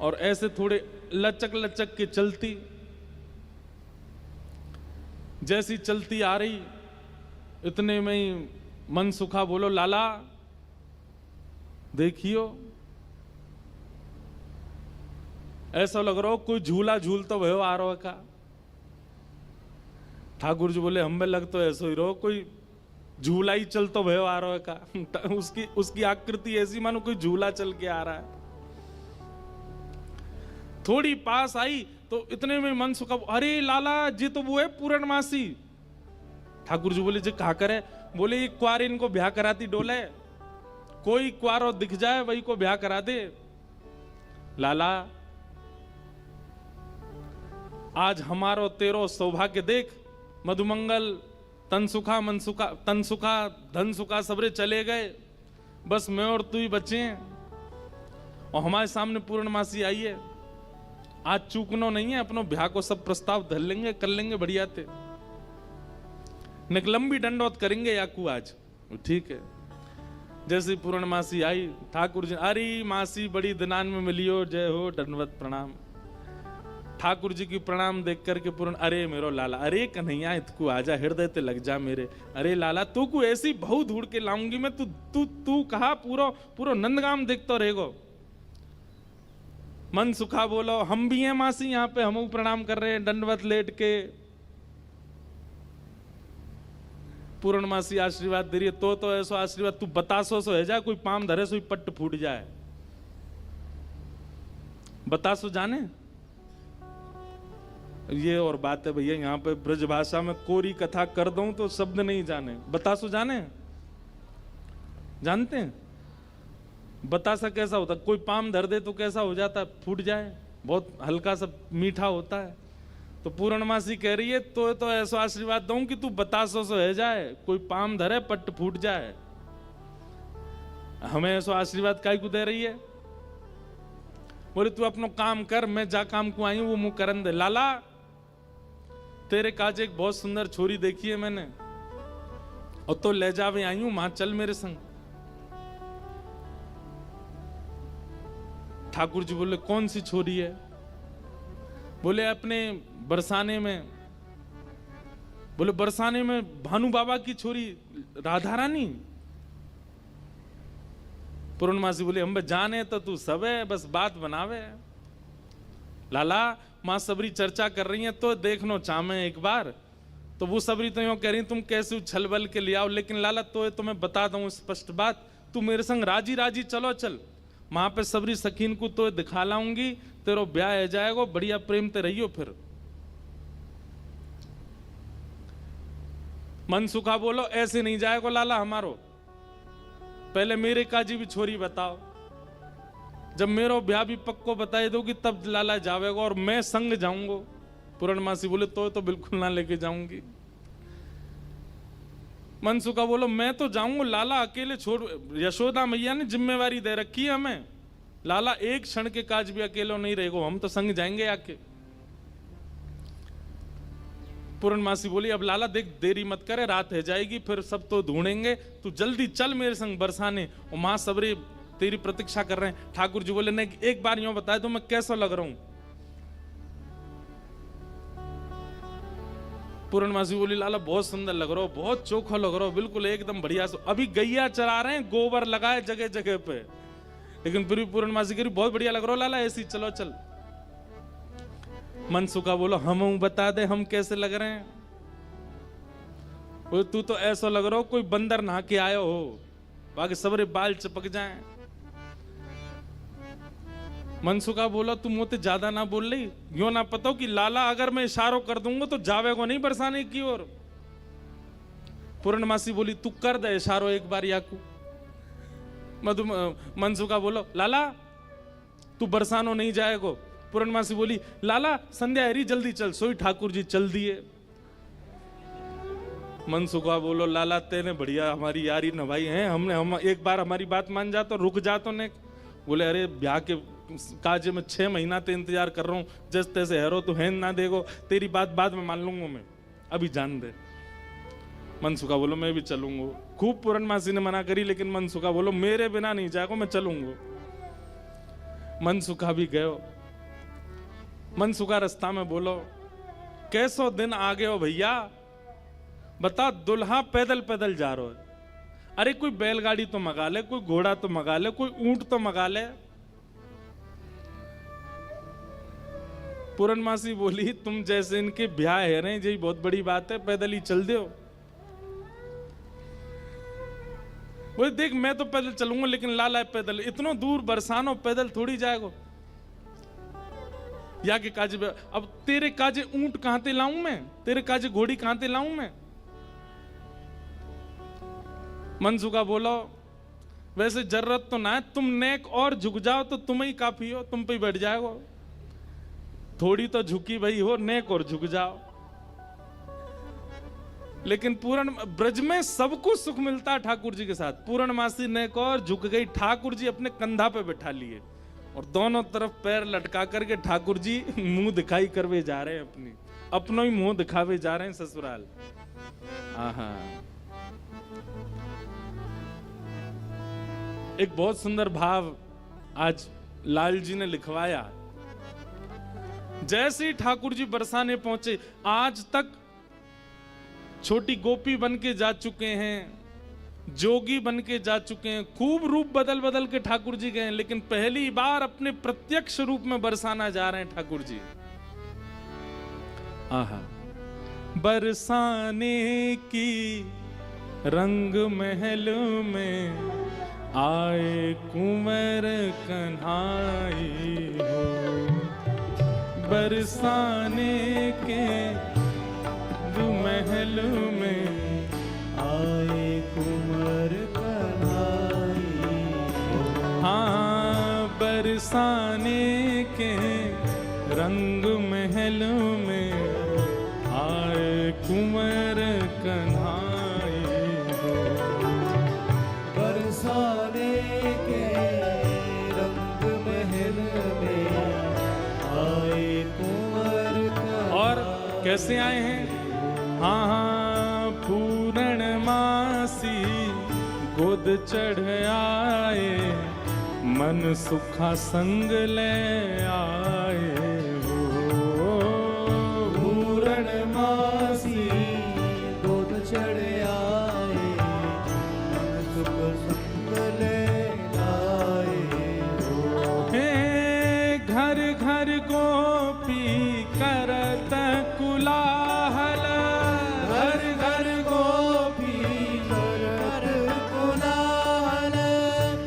और ऐसे थोड़े लचक लचक के चलती, जैसी चलती आ रही इतने में ही मनसुखा बोलो लाला देखियो, ऐसा लग रहा हो कोई झूला झूल तो भयो आ रहा का। ठाकुर जी बोले हमें लग तो ऐसा ही रहो कोई झूला ही चल तो भयो आ रहा का। उसकी आकृति ऐसी मानो कोई झूला चल के आ रहा है। थोड़ी पास आई तो इतने में मनसुखा, अरे लाला जी तो वो है पूर्णमासी। ठाकुर जी बोले जी कहा करे? बोले ये क्वार इनको ब्याह कराती डोले, कोई क्वारो दिख जाए वही को ब्याह करा दे। लाला आज हमारो तेरो सौभाग्य देख, मधुमंगल तनसुखा मनसुखा तनसुखा धनसुखा सबरे चले गए, बस मैं और तू ही बचे हैं और हमारे सामने पूर्णमासी आई है। आज चूकनो नहीं है, अपनो ब्याह को सब प्रस्ताव धर लेंगे, कर लेंगे बढ़िया थे, लंबी दंडौत करेंगे याकू आज। ठीक है। जैसे पूर्णमासी आई ठाकुर जी, अरे मासी बड़ी दिनान में मिलियो, जय हो दंडवत प्रणाम। ठाकुर जी की प्रणाम देख करके पूर्ण, अरे मेरो लाला, अरे कन्हैया इतकू आजा, हृदय ते लग जा मेरे। अरे लाला तू को ऐसी बहु ढूंढ के लाऊंगी मैं, तू कहा पूरा नंदगाम देखते रहेगो। मन सुखा बोलो हम भी हैं मासी, यहाँ पे हम प्रणाम कर रहे हैं दंडवत लेट के। पूर्णमासी आशीर्वाद दे रही है, तो ऐसो आशीर्वाद तू बतासो सो है जा, कोई पाम धरे सो पट्ट फूट जाए। बतासो जाने ये और बात है भैया, यहाँ पे ब्रज भाषा में कोरी कथा कर दूं तो शब्द नहीं जाने। बतासो जाने, जानते हैं बतासा कैसा होता? कोई पाम धर दे तो कैसा हो जाता? फूट जाए, बहुत हल्का सा मीठा होता है। तो पूर्णमासी कह रही है तो ऐसा आशीर्वाद दूं कि तू बतासो सो है जाए, कोई पाम धरे पट्ट फूट जाए। हमें ऐसा आशीर्वाद काय को दे रही है? बोले तू अपनो काम कर, मैं जा काम को आई हूं वो मुंह करन दे। लाला तेरे काज एक बहुत सुंदर छोरी देखी है मैंने, और तो ले जावे आई हूं, मां चल मेरे संग। ठाकुर जी बोले कौन सी छोरी है? बोले अपने बरसाने में। बोले बरसाने में भानु बाबा की छोरी राधा रानी। पूर्णमासी बोले हम जाने तो तू सब है, बस बात बनावे। लाला मां सबरी चर्चा कर रही है तो देखनो चामे एक बार। तो वो सबरी तो यूं कह रही तुम कैसे उछल बल के ले आओ, लेकिन लाला तो मैं बता दूं स्पष्ट बात, तू मेरे संग राजी राजी चलो चल, वहां पे सबरी सखीन को तो दिखा लाऊंगी, तेरो ब्याह हो जाएगा, बढ़िया प्रेम ते रहियो। फिर मनसुखा बोलो ऐसे नहीं जाएगा लाला हमारो, पहले मेरे काजी भी छोरी बताओ, जब मेरो ब्याह भी पक्को बताए दोगी तब लाला जावेगा और मैं संग जाऊंगा। पूर्णमासी बोले तो बिल्कुल ना लेके जाऊंगी। मनसुखा बोलो मैं तो जाऊंगा लाला, अकेले छोड़, यशोदा मैया ने जिम्मेवारी दे रखी है हमें, लाला एक क्षण के काज भी अकेलो नहीं रहेगा, हम तो संग जाएंगे आके। पूर्णमासी बोली अब लाला देख देरी मत करे, रात है जाएगी, फिर सब तो ढूंढेंगे, तू जल्दी चल मेरे संग बरसाने, और मां सबरे तेरी प्रतीक्षा कर रहे हैं। ठाकुर जी बोले नहीं, एक बार यूं बताए तो मैं कैसा लग रहा हूं? पूर्णमासी बोली लाला बहुत सुंदर लग रहा हो, बहुत चोखा लग रहा हो, बिल्कुल एकदम बढ़िया। अभी गैया चरा रहे हैं, गोबर लगाए जगह जगह पे, लेकिन फिर भी पूर्णमासी कह रही बहुत बढ़िया लग रहा हो लाला, ऐसी चलो चल। मनसुखा बोलो हम बता दे हम कैसे लग रहे हैं? तू तो ऐसा लग रहा हो कोई बंदर नहा के आयो हो, बाकी सबरे बाल चिपक जाएं। मनसुखा बोला तू मुझे ज्यादा ना बोल रही, यो ना पता कि लाला अगर मैं इशारों कर दूंगा तो जावेगो नहीं बरसाने की ओर। पूर्णमासी बोली तू कर दे इशारों एक बार याकू। मनसुखा बोलो लाला तू बरसानो नहीं जाएगो। पूर्णमासी बोली लाला संध्या हरी जल्दी चल, सोई ठाकुर जी चल दिए। मनसुखा बोलो लाला तेने बढ़िया हमारी यारी नभाई है, हम एक बार हमारी बात मान जा तो रुक जा तो ने। बोले अरे ब्याह के काज में 6 महीना ते इंतजार कर रहा हूँ, जैसे तैसे हैरो तो है ना देगो, तेरी बात बाद में मान लूंगा मैं, अभी जान दे। मनसुखा बोलो मैं भी चलूंगा। खूब पूर्णमासी ने मना करी, लेकिन मनसुखा बोलो मेरे बिना नहीं जाएगा, मैं चलूंगा। मन सुखा भी गयो। मन सुखा रास्ता में बोलो, कैसो दिन आ गयो भैया, बता दुल्हा पैदल पैदल जा रहा है। अरे कोई बैलगाड़ी तो मंगा ले, कोई घोड़ा तो मंगा ले, कोई ऊंट तो मंगा ले। पूरनमासी बोली, तुम जैसे इनके ब्याह है रहे, यही बहुत बड़ी बात है, पैदल ही चल दो। बोले देख मैं तो पैदल चलूंगा, लेकिन लाला पैदल इतना दूर बरसानो पैदल थोड़ी जाएगा। या के काजे, अब तेरे काजे ऊंट कहां ते लाऊं मैं, तेरे काजे घोड़ी कहां ते लाऊं मैं। मनसुखा बोलो, वैसे जरूरत तो ना है, तुम नेक और झुक जाओ तो तुम ही काफी हो, तुम पे बैठ जाओ। थोड़ी तो झुकी भाई हो, नेक और झुक जाओ। लेकिन पूर्ण ब्रज में सबको सुख मिलता है ठाकुर जी के साथ। पूर्णमासी नेक और झुक गई, ठाकुर जी अपने कंधा पे बैठा लिए और दोनों तरफ पैर लटका करके ठाकुर जी मुंह दिखाई करवे जा रहे हैं, अपना ही मुंह दिखावे जा रहे हैं ससुराल। आहा, एक बहुत सुंदर भाव आज लाल जी ने लिखवाया। जैसे ही ठाकुर जी बरसाने पहुंचे, आज तक छोटी गोपी बन के जा चुके हैं, जोगी बन के जा चुके हैं, खूब रूप बदल बदल के ठाकुर जी गए, लेकिन पहली बार अपने प्रत्यक्ष रूप में बरसाना जा रहे हैं ठाकुर जी। आहा, बरसाने की रंग महल में आए कुंवर कन्हाई हो, बरसाने के महल में आए कुंवर कन्हाई हो। हाँ, बरसाने के रंग महल में आए कुंवर कन्हाई हो, बरसाने के रंग महल में आए कुंवर कन्हाई। और कैसे आए हैं? हाँ हाँ, पूर्णमासी गोद चढ़ आए, मन सुखा संग ले आए हो। पूर्णमासी गोद चढ़ आए, मन सुख संग ले आए हो। हे घर घर गोपी करत कुलाहल,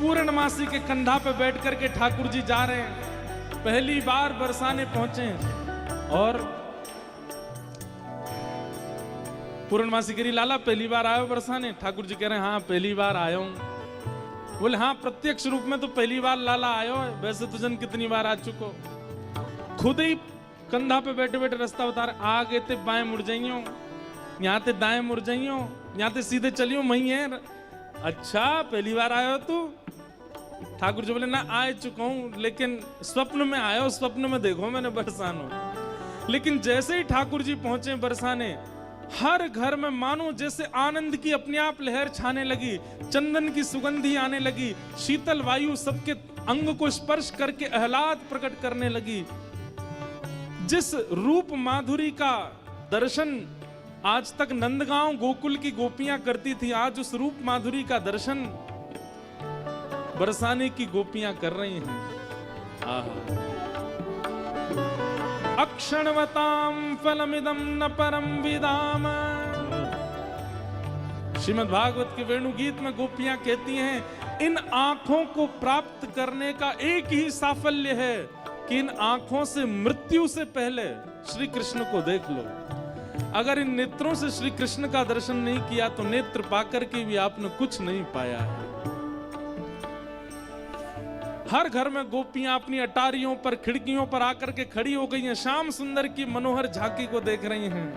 पूर्णमासी के कंधा पे बैठ करके ठाकुर जी जा रहे हैं, पहली बार बरसाने पहुंचे। और पूर्णमासी कह रही, लाला पहली बार आयो बरसाने? ठाकुर जी कह रहे हैं, हाँ पहली बार आया हूं। बोले हाँ, प्रत्यक्ष रूप में तो पहली बार लाला आयो है, वैसे तो जन कितनी बार आ चुको। खुद ही कंधा पे बैठे बैठे रास्ता बता रहे, आगे ते बाएं मुड़ जाइयो, यहाँ ते दाएं मुड़ जाइयो, यहाँ ते सीधे चलियो, वही है। अच्छा पहली बार आयो तू? ठाकुर जी बोले, ना आ चुका हूं, लेकिन स्वप्न में आयो, स्वप्न में देखो मैंने बरसानो। लेकिन जैसे ही ठाकुर जी पहुंचे बरसाने, हर घर में मानो जैसे आनंद की अपने आप लहर छाने लगी, चंदन की सुगंधी आने लगी, शीतल वायु सबके अंग को स्पर्श करके आह्लाद प्रकट करने लगी। जिस रूप माधुरी का दर्शन आज तक नंदगांव गोकुल की गोपियां करती थी, आज उस रूप माधुरी का दर्शन बरसाने की गोपियां कर रही हैं। अक्षणवताम फलमिदं न परम विदाम। श्रीमद् भागवत के वेणु गीत में गोपियां कहती हैं, इन आंखों को प्राप्त करने का एक ही साफल्य है कि इन आंखों से मृत्यु से पहले श्री कृष्ण को देख लो। अगर इन नेत्रों से श्री कृष्ण का दर्शन नहीं किया तो नेत्र पाकर के भी आपने कुछ नहीं पाया है। हर घर में गोपियां अपनी अटारियों पर, खिड़कियों पर आकर के खड़ी हो गई हैं, श्याम सुंदर की मनोहर झांकी को देख रही हैं।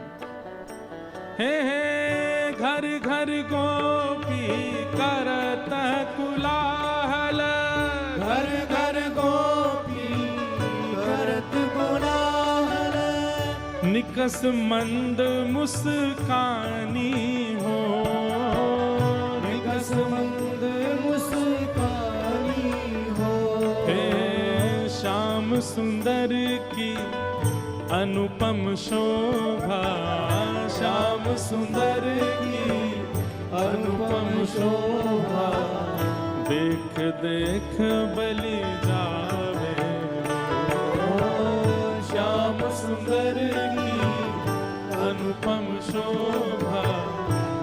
हे घर घर गोपी करत कुलाहल, घर घर गोपी करत कुलाहल, निकस मंद मुस्कानी हो, निकस मंद मुस्कानी हो। सुंदर की अनुपम शोभा, श्याम सुंदर की अनुपम शोभा, देख देख बलि जावे। श्याम सुंदर की अनुपम शोभा,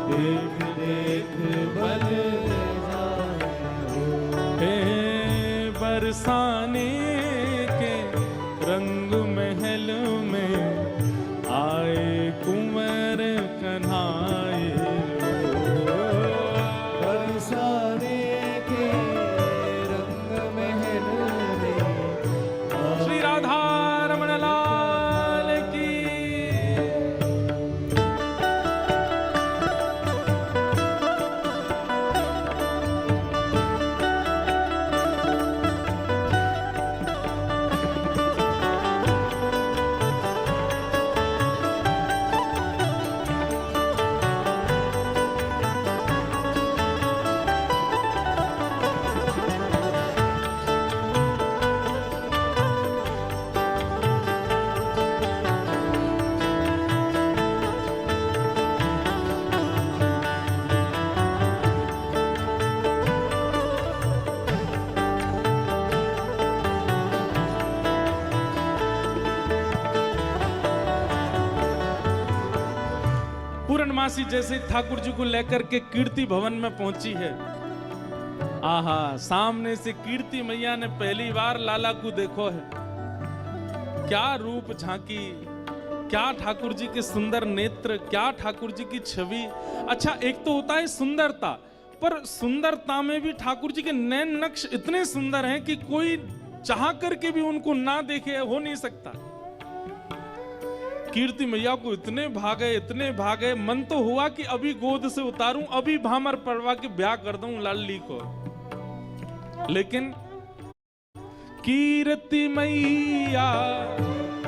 देख देख बल जाए। हे बरसाने के रंग महल में आए कुंवर कन्हाए। बरसाने के रंग महल में श्री राधा रमण लाल की। पूर्णमासी जैसे ठाकुर जी को लेकर के कीर्ति भवन में पहुंची है। आहा, सामने से कीर्ति मैया ने पहली बार लाला को देखो है। क्या रूप झांकी, क्या ठाकुर जी के सुंदर नेत्र, क्या ठाकुर जी की छवि। अच्छा, एक तो होता है सुंदरता, पर सुंदरता में भी ठाकुर जी के नैन नक्श इतने सुंदर हैं कि कोई चाह करके भी उनको ना देखे हो नहीं सकता। कीर्ति मैया को इतने भागे, मन तो हुआ कि अभी गोद से उतारूं, अभी भामर पड़वा के ब्याह कर दूं लाली को। लेकिन कीर्ति मैया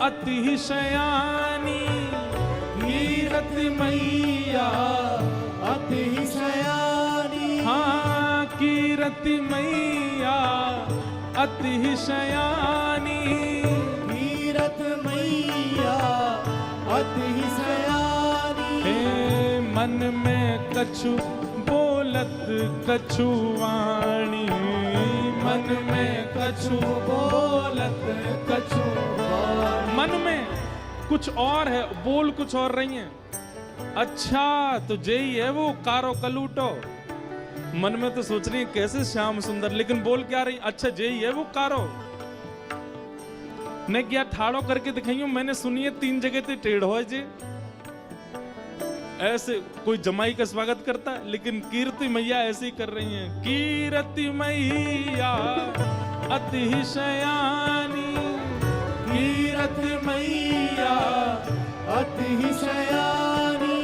अति शयानी, कीर्ति मैया अति शयानी। हाँ, कीर्ति मैया अति शयानी। कीरत मैया अति शयानी। हे मन में कछु बोलत कछु वाणी, मन में कछु बोलत कछु वाणी। मन में कुछ और है, बोल कुछ और रही है। अच्छा, तो जेई है वो कारो कलूटो। मन में तो सोच रही है कैसे श्याम सुंदर, लेकिन बोल क्या रही? अच्छा, जेई है वो कारो ने क्या ठाड़ो करके दिखाइयो। मैंने सुनी है 3 जगह ते टेढ़ो है जे। ऐसे कोई जमाई का स्वागत करता है, लेकिन कीर्ति मैया ऐसे ही कर रही हैं। कीर्ति मैया अति शयानी, कीरत मैया अति शयानी।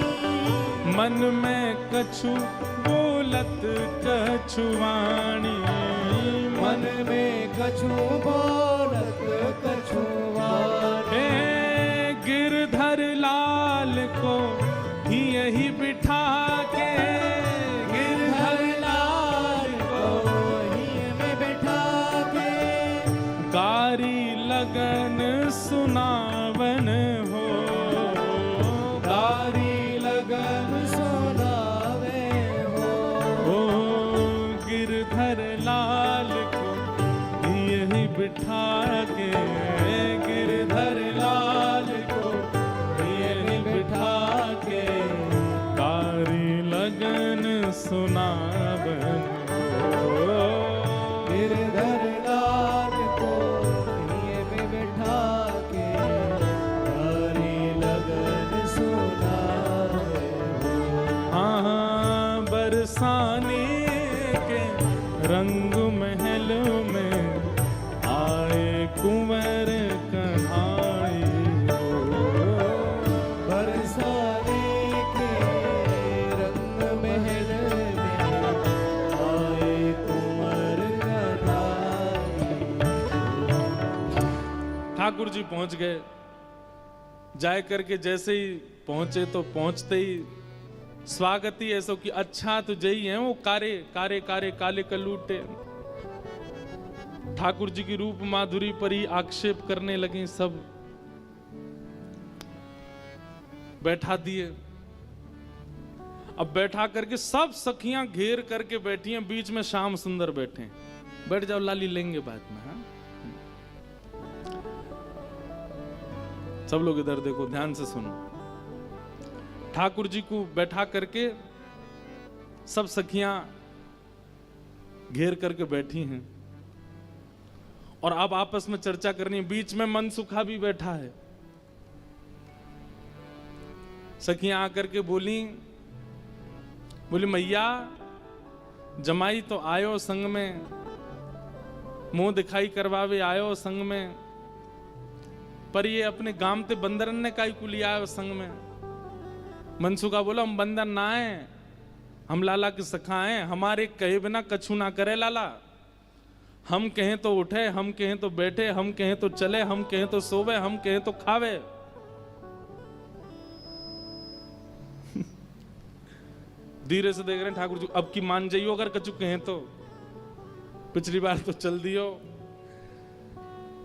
मन में कछु बोलत कछु वाणी, मन में कछु बोलत कछु वाणी। हे गिरधर लाल को यही बिठा के, गिरधर लाल को ही में बैठा के। कारी लगन सुनावन हो, कारी लगन सुनावे हो। गिरधर लाल को यही बिठा के, गिरधर लाल को यही बिठा के, कारी लगन सुनावन हो। गिरधर लाल को ये में बैठा के, कारी लगन सुनावे हो। हाँ, बरसाने के रंग महल में आए कुंवर कन्हाए हो। बरसाने के रंग महल में आए कुंवर कन्हाए। ठाकुर जी पहुंच गए। जाए करके जैसे ही पहुंचे तो पहुंचते ही स्वागत ही ऐसा कि अच्छा तुझे ही है वो कारे कारे कारे काले कलूटे। ठाकुर जी की रूप माधुरी पर ही आक्षेप करने लगे। सब बैठा दिए। अब बैठा करके सब सखियां घेर करके बैठी हैं, बीच में श्याम सुंदर बैठे। बैठ जाओ लाली, लेंगे बाद में। हाँ, सब लोग इधर देखो, ध्यान से सुनो। ठाकुर जी को बैठा करके सब सखियां घेर करके बैठी हैं और अब आपस में चर्चा करनी है। बीच में मनसुखा भी बैठा है। सखियां आकर के बोली मैया, जमाई तो आयो संग में, मुंह दिखाई करवावे आयो संग में, पर ये अपने गामते बंदरन ने काई को लिया आयो संग में। मनसुखा बोला, हम बंदर ना आए, हम लाला के सखा हैं, हमारे कहे बिना कछु ना करे लाला। हम कहें तो उठे, हम कहें तो बैठे, हम कहें तो चले, हम कहें तो सोवे, हम कहें तो खावे। धीरे से देख रहे हैं ठाकुर जी, अब की मान जाइयो अगर कछु कहें तो, पिछली बार तो चल दियो।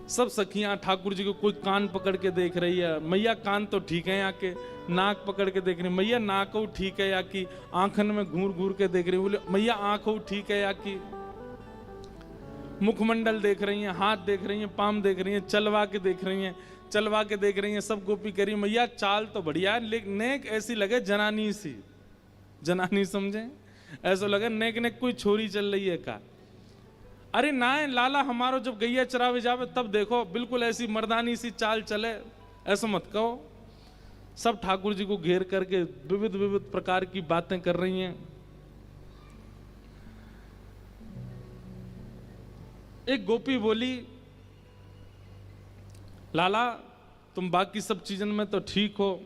सब सखियां ठाकुर जी को कोई कान पकड़ के देख रही है। मैया कान तो ठीक है, आके नाक पकड़ के देख रही, मैया नाक हो ठीक है या की, आंखन में घूर घूर के देख रही, बोले मैया आंख हो ठीक है या की, मुखमंडल देख रही हैं, हाथ देख रही हैं, पाम देख रही हैं, चलवा के देख रही हैं, चलवा के देख रही हैं, सब गोपी करी। मैया चाल तो बढ़िया है, लेकिन नेक ऐसी लगे जनानी सी, जनानी समझे, ऐसा लगे नेक नेक कोई छोरी चल रही है का। अरे ना लाला, हमारो जब गैया चरावे जावे तब देखो बिल्कुल ऐसी मर्दानी सी चाल चले, ऐसा मत कहो। सब ठाकुर जी को घेर करके विविध विविध प्रकार की बातें कर रही हैं। एक गोपी बोली, लाला तुम बाकी सब चीजन में तो ठीक हो,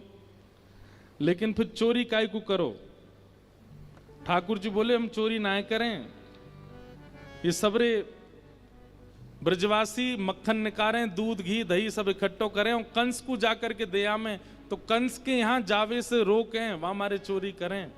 लेकिन फिर चोरी काय को करो। ठाकुर जी बोले, हम चोरी ना करें, ये सबरे ब्रजवासी मक्खन निकारें, दूध घी दही सब इकट्ठो करें और कंस को जाकर के दया में, तो कंस के यहां जावे से रोकें, वहां हमारे चोरी करें।